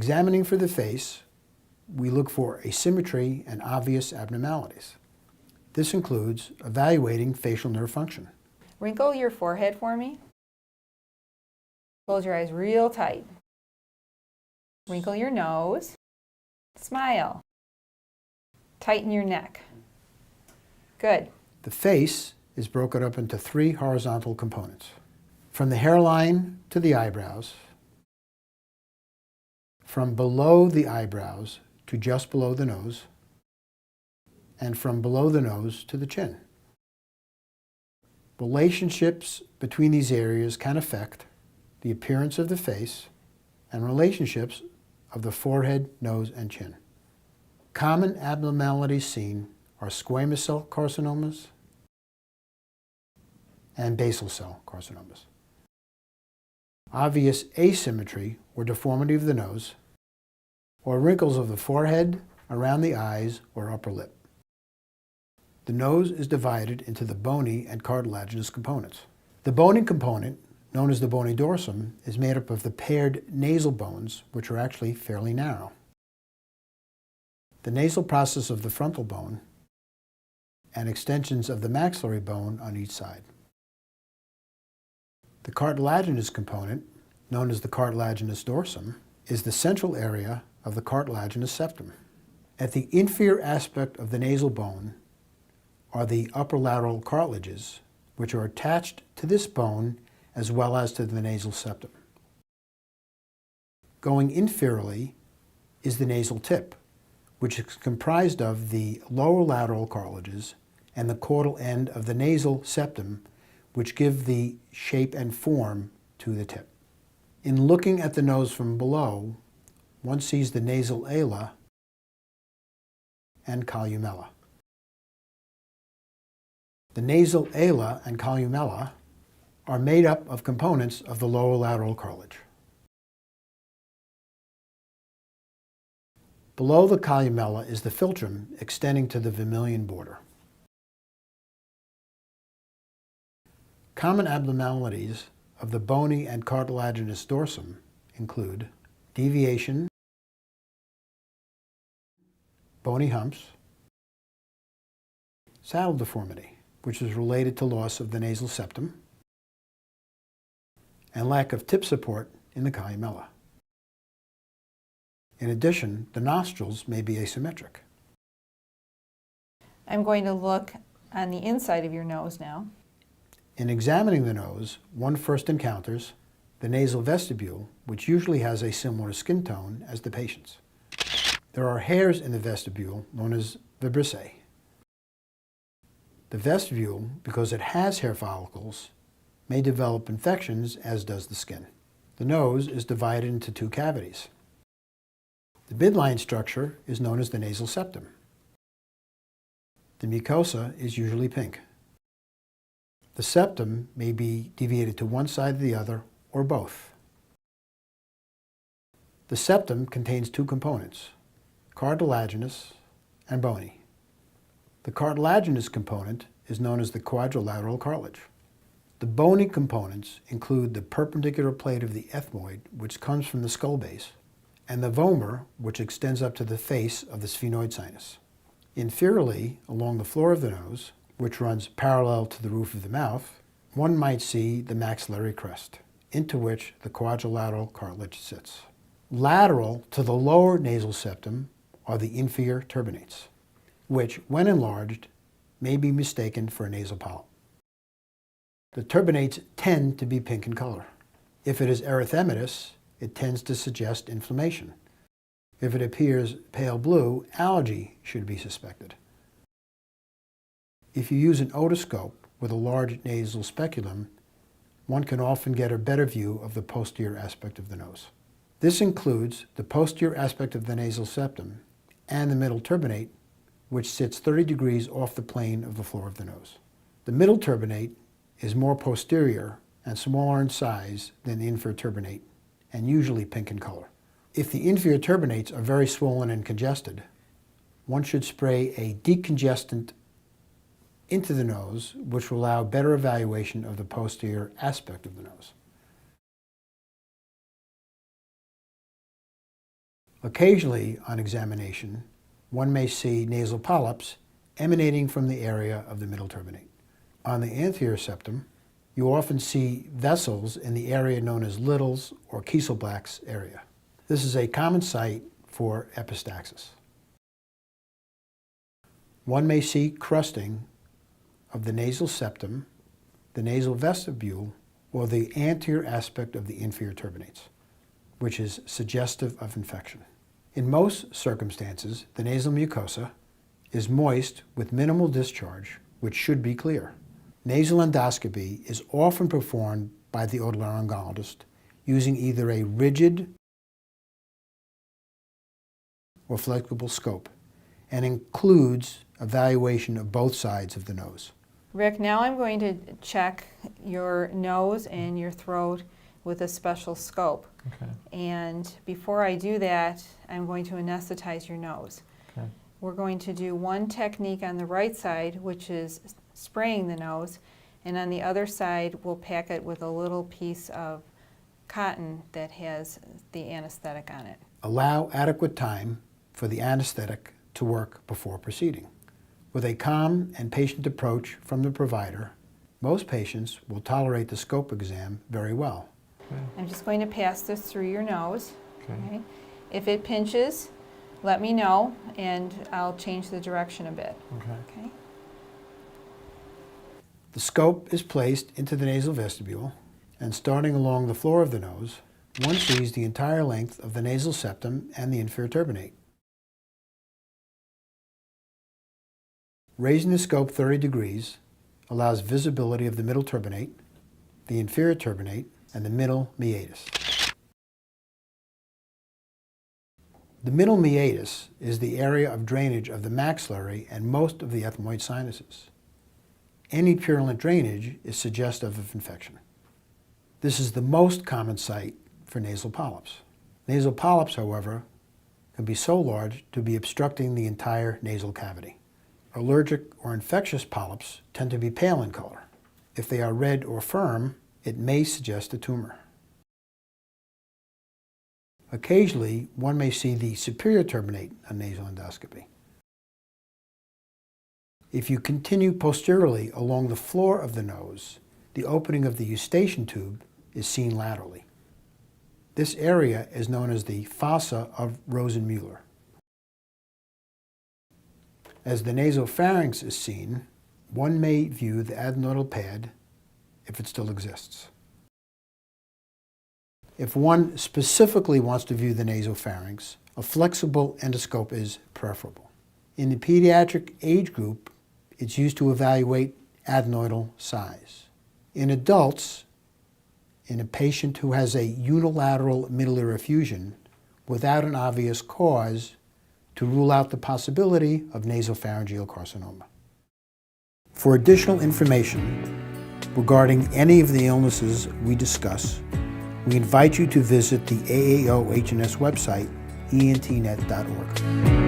examining for the face, we look for asymmetry and obvious abnormalities. This includes evaluating facial nerve function. Wrinkle your forehead for me. Close your eyes real tight. Wrinkle your nose. Smile. Tighten your neck. Good. The face is broken up into 3 horizontal components. From the hairline to the eyebrows, from below the eyebrows to just below the nose, and from below the nose to the chin. Relationships between these areas can affect the appearance of the face and relationships of the forehead, nose, and chin. Common abnormalities seen are squamous cell carcinomas and basal cell carcinomas. Obvious asymmetry or deformity of the nose, or wrinkles of the forehead, around the eyes, or upper lip. The nose is divided into the bony and cartilaginous components. The bony component, known as the bony dorsum, is made up of the paired nasal bones, which are actually fairly narrow, the nasal process of the frontal bone, and extensions of the maxillary bone on each side. The cartilaginous component, known as the cartilaginous dorsum, is the central area of the cartilaginous septum. At the inferior aspect of the nasal bone are the upper lateral cartilages, which are attached to this bone as well as to the nasal septum. Going inferiorly is the nasal tip, which is comprised of the lower lateral cartilages and the caudal end of the nasal septum, which give the shape and form to the tip. In looking at the nose from below, one sees the nasal ala and columella. The nasal ala and columella are made up of components of the lower lateral cartilage. Below the columella is the philtrum extending to the vermilion border. Common abnormalities of the bony and cartilaginous dorsum include deviation, bony humps, saddle deformity, which is related to loss of the nasal septum, and lack of tip support in the columella. In addition, the nostrils may be asymmetric. I'm going to look on the inside of your nose now. In examining the nose, one first encounters the nasal vestibule, which usually has a similar skin tone as the patient's. There are hairs in the vestibule known as vibrissae. The vestibule, because it has hair follicles, may develop infections, as does the skin. The nose is divided into 2 cavities. The midline structure is known as the nasal septum. The mucosa is usually pink. The septum may be deviated to one side or the other, or both. The septum contains 2 components, cartilaginous and bony. The cartilaginous component is known as the quadrilateral cartilage. The bony components include the perpendicular plate of the ethmoid, which comes from the skull base, and the vomer, which extends up to the face of the sphenoid sinus. Inferiorly, along the floor of the nose, which runs parallel to the roof of the mouth, one might see the maxillary crest, into which the quadrilateral cartilage sits. Lateral to the lower nasal septum are the inferior turbinates, which, when enlarged, may be mistaken for a nasal polyp. The turbinates tend to be pink in color. If it is erythematous, it tends to suggest inflammation. If it appears pale blue, allergy should be suspected. If you use an otoscope with a large nasal speculum, one can often get a better view of the posterior aspect of the nose. This includes the posterior aspect of the nasal septum and the middle turbinate, which sits 30 degrees off the plane of the floor of the nose. The middle turbinate is more posterior and smaller in size than the inferior turbinate, and usually pink in color. If the inferior turbinates are very swollen and congested, one should spray a decongestant into the nose, which will allow better evaluation of the posterior aspect of the nose. Occasionally, on examination, one may see nasal polyps emanating from the area of the middle turbinate. On the anterior septum, you often see vessels in the area known as Little's or Kieselbach's area. This is a common site for epistaxis. One may see crusting of the nasal septum, the nasal vestibule, or the anterior aspect of the inferior turbinates, which is suggestive of infection. In most circumstances, the nasal mucosa is moist with minimal discharge, which should be clear. Nasal endoscopy is often performed by the otolaryngologist using either a rigid or flexible scope and includes evaluation of both sides of the nose. Rick, now I'm going to check your nose and your throat with a special scope. Okay. And before I do that, I'm going to anesthetize your nose. Okay. We're going to do one technique on the right side, which is spraying the nose, and on the other side, we'll pack it with a little piece of cotton that has the anesthetic on it. Allow adequate time for the anesthetic to work before proceeding. With a calm and patient approach from the provider, most patients will tolerate the scope exam very well. Okay. I'm just going to pass this through your nose. Okay. If it pinches, let me know, and I'll change the direction a bit. Okay. Okay? The scope is placed into the nasal vestibule, and starting along the floor of the nose, one sees the entire length of the nasal septum and the inferior turbinate. Raising the scope 30 degrees allows visibility of the middle turbinate, the inferior turbinate, and the middle meatus. The middle meatus is the area of drainage of the maxillary and most of the ethmoid sinuses. Any purulent drainage is suggestive of infection. This is the most common site for nasal polyps. Nasal polyps, however, can be so large to be obstructing the entire nasal cavity. Allergic or infectious polyps tend to be pale in color. If they are red or firm, it may suggest a tumor. Occasionally, one may see the superior turbinate on nasal endoscopy. If you continue posteriorly along the floor of the nose, the opening of the eustachian tube is seen laterally. This area is known as the fossa of Rosenmuller. As the nasopharynx is seen, one may view the adenoidal pad if it still exists. If one specifically wants to view the nasopharynx, a flexible endoscope is preferable. In the pediatric age group, it's used to evaluate adenoidal size. In adults, in a patient who has a unilateral middle ear effusion without an obvious cause, to rule out the possibility of nasopharyngeal carcinoma. For additional information regarding any of the illnesses we discuss, we invite you to visit the AAO HNS website, entnet.org.